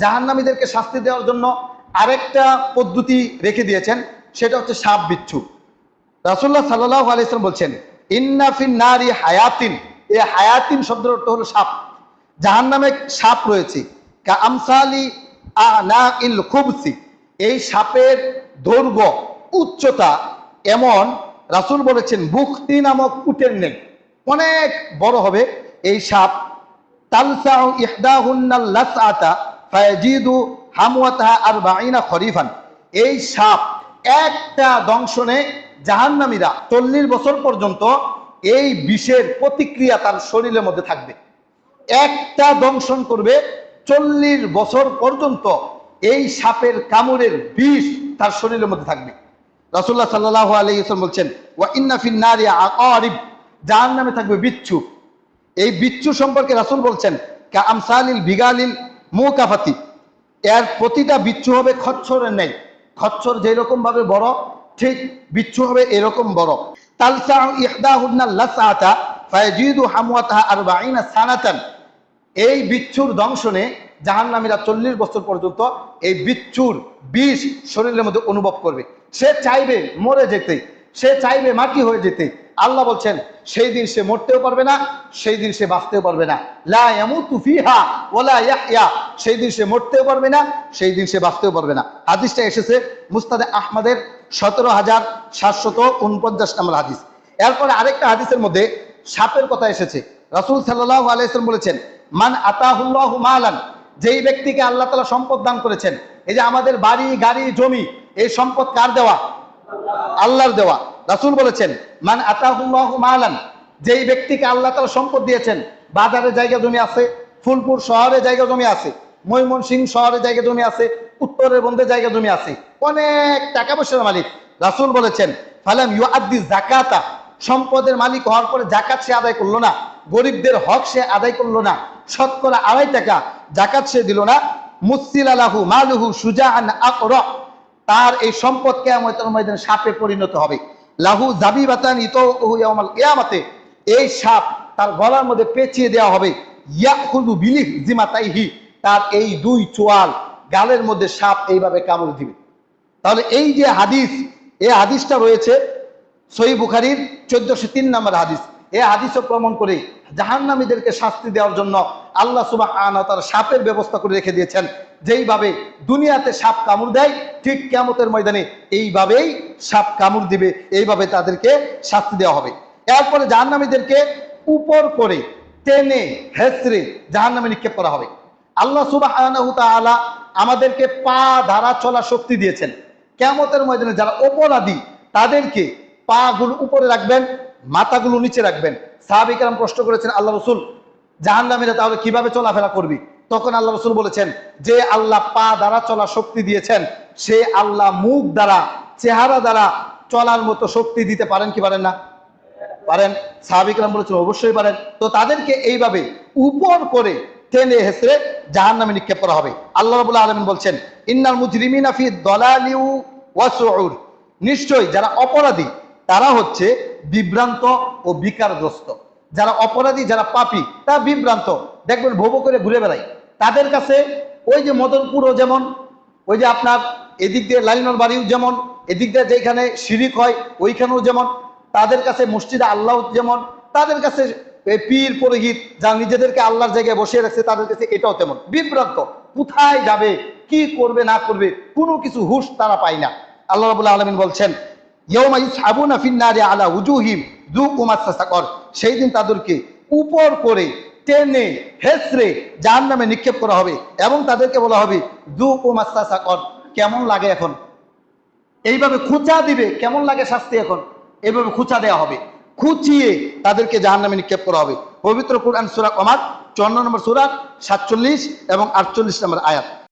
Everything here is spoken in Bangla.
জাহান্নামীদেরকে শাস্তি দেওয়ার জন্য আরেকটা পদ্ধতি রেখে দিয়েছেন, সেটা হচ্ছে সাপ বিচ্ছু। রাসূলুল্লাহ সাল্লাল্লাহু আলাইহি ওয়াসাল্লাম বলছেন, ইন্না ফিন নারি হায়াতিন, এই হায়াতিন শব্দের অর্থ হলো সাপ। জাহান্নামে সাপ রয়েছে, কা আমসালি আনাইল খুবসি, এই সাপের দৈর্ঘ্য উচ্চতা এমন, রাসূল বলেছেন বুখতি নামক উটের নেই, অনেক বড় হবে এই সাপ। তালসাউ ইহদাহুন্নাল লাসআতা ফায়াজিদু হামওয়াতাহা 40 খরিফান, এই সাপ একটা দংশনে জাহান্নামীরা 40 বছর পর্যন্ত এই বিষের প্রতিক্রিয়া তার শরীরের মধ্যে থাকবে। একটা দংশন করবে, 40 বছর পর্যন্ত এই সাপের কামড়ের বিষ তার শরীরের মধ্যে থাকবে। রাসূলুল্লাহ সাল্লাল্লাহু আলাইহি ওয়াসাল্লাম বলছেন, ওয়া ইন্না ফিন নারি আকারিব, জাহান্নামে থাকবে বিচ্ছু। এই বিচ্ছু সম্পর্কে রাসূল বলছেন, কা আমসালিল বিগালিল মুকাফাতি, এর প্রতিটা বিচ্ছু হবে খচ্চরের ন্যায়। খচ্চর যেরকম ভাবে বড়, ঠিক বিচ্ছু হবে এরকম বড়। তালসাউ ইহদাহুন্নাল লাসআতা ফায়াজিদু হামওয়াতাহা 40 সানাতান, এই বিচ্ছুর দংশনে জাহান্নামীরা 40 বছর পর্যন্ত এই বিচ্ছুর বিষ শরীরের মধ্যে অনুভব করবে। সে চাইবে মরে যেতে, সে চাইবে মাটি হয়ে যেতে। আল্লাহ বলছেন সেই দিন সে মরতেও পারবে না, সেই দিন সে বাঁচতেও পারবে না। লা ইয়ামুতু ফিহা ওয়ালা ইয়াহইয়া, সেই দিন সে মরতেও পারবে না, সেই দিন সে বাঁচতেও পারবে না। হাদিসটা এসেছে মুসনাদে আহমদের 17749 নম্বর হাদিস। এরপরে আরেকটা হাদিসের মধ্যে সাপের কথা এসেছে। রাসূল সাল্লাল্লাহু আলাইহি ওয়াসাল্লাম বলেছেন, মান আতাহুল্লাহু মালান, যেই ব্যক্তিকে আল্লাহ তাআলা সম্পদ দান করেছেন, এই যে আমাদের বাড়ি গাড়ি জমি, এই সম্পদ কার দেওয়া? আল্লাহর দেওয়া। রাসূল বলেছেন, মান আতাহুল্লাহু মালান, যেই ব্যক্তিকে আল্লাহ তাআলা সম্পদ দিয়েছেন, বাজারে জায়গা জমি আছে, ফুলপুর শহরে জায়গা জমি আছে, ময়মনসিংহ শহরে জায়গা জমি আছে, উত্তরের বন্দে জায়গা জমি আছে, অনেক টাকা পয়সার মালিক। রাসূল বলেছেন, ফালাম ইউআদ্দি যাকাতা, সম্পদের মালিক হওয়ার পরে যাকাত সে আদায় করলো না, গরিবদের হক সে আদায় করলো না, শতকরা 2.5 টাকা যাকাত সে দিল না, মুসিলা লাহু মালুহু সুজাআন আকরা, তার এই সম্পদ কিয়ামতের ময়দানে সাপে পরিণত হবে। লাহু জাবিবাতান ইতাউহু ইয়াউমাল কিয়ামাতে, এই সাপ তার গলার মধ্যে পেঁচিয়ে দেওয়া হবে। ইয়াখুযু বিলিহ জিমাতাইহি, তার এই 2 চোয়াল গালের মধ্যে সাপ এইভাবে কামড় দিবে। তাহলে এই যে হাদিস, এই হাদিসটা রয়েছে সহিহ বুখারীর 1403 নম্বর হাদিস। এই হাদিসও প্রমাণ করে জাহান্নামীদেরকে শাস্তি দেওয়ার জন্য আল্লাহ সুবহানাহু ওয়া তাআলা সাপের ব্যবস্থা করে রেখে দিয়েছেন। যেইভাবে দুনিয়াতে সাপ কামড় দেয়, ঠিক কিয়ামতের ময়দানে এইভাবেই সাপ কামড় দিবে, এইভাবে তাদেরকে শাস্তি দেওয়া হবে। এরপরে জাহান্নামীদেরকে উপর করে টেনে হেঁচড়ে জাহান্নামে নিক্ষেপ করা হবে। আল্লাহ সুবহানাহু ওয়া তাআলা আমাদেরকে পা দ্বারা চলা শক্তি দিয়েছেন। কিয়ামতের ময়দানে যারা অপরাধী তাদেরকে পা গুলো উপরে রাখবেন, মাথাগুলো নিচে রাখবেন। সাহাবী কেরাম প্রশ্ন করেছেন, আল্লাহ রাসূল, জাহান্নামীরা তাহলে কিভাবে চলাফেরা করবে? তখন আল্লাহ রাসূল বলেছেন, যে আল্লাহ পা দ্বারা চলা শক্তি দিয়েছেন, সে আল্লাহ মুখ দ্বারা, চেহারা দ্বারা চলার মতো শক্তি দিতে পারেন কি পারেন না? পারেন। সাহাবী কেরাম বলেছেন অবশ্যই পারেন। তো তাদেরকে এইভাবে উপর করে টেনে হেঁচড়ে জাহান্নামে নিক্ষেপ করা হবে। আল্লাহ রাব্বুল আলামিন বলছেন, ইন্নাল মুজরিমিনা ফি দালালি ওয়া সুউর, নিশ্চয়ই যারা অপরাধী তারা হচ্ছে বিভ্রান্ত ও বিকারগ্রস্ত। যারা অপরাধী, যারা পাপী, তারা বিভ্রান্ত, দেখবেন ভোব করে ঘুরে বেড়ায়। তাদের কাছে ওই যে মদনপুরও যেমন, ওই যে আপনার এদিক দিয়ে লাইনার বাড়িও যেমন, এদিক দিয়ে যেখানে শিরিক হয় ওইখানেও যেমন, তাদের কাছে মসজিদে আল্লাহ যেমন, তাদের কাছে পীর পুরোহিত যারা নিজেদেরকে আল্লাহর জায়গায় বসিয়ে রাখছে, তাদের কাছে এটাও তেমন বিভ্রান্ত। কোথায় যাবে, কি করবে না করবে, কোনো কিছু হুঁশ তারা পায় না। আল্লাহ রাব্বুল আলামিন বলছেন, ইয়াউমা ইউসহাবুনা ফিন নারি আলা উজুহিম যুকু মাসা সাকর, সেই দিন তাদেরকে উপর করে টেনে হেঁচড়ে জাহান্নামে নিক্ষেপ করা হবে এবং তাদেরকে বলা হবে যুকু মাসা সাকর, কেমন লাগে এখন? এইভাবে খুঁচা দিবে, কেমন লাগে শাস্তি এখন? এইভাবে খুঁচা দেওয়া হবে, খুঁচিয়ে তাদেরকে জাহান্নামে নিক্ষেপ করা হবে। পবিত্র কুরআন সূরা কমার 54 নম্বর সূরা 47 এবং 48 নম্বর আয়াত।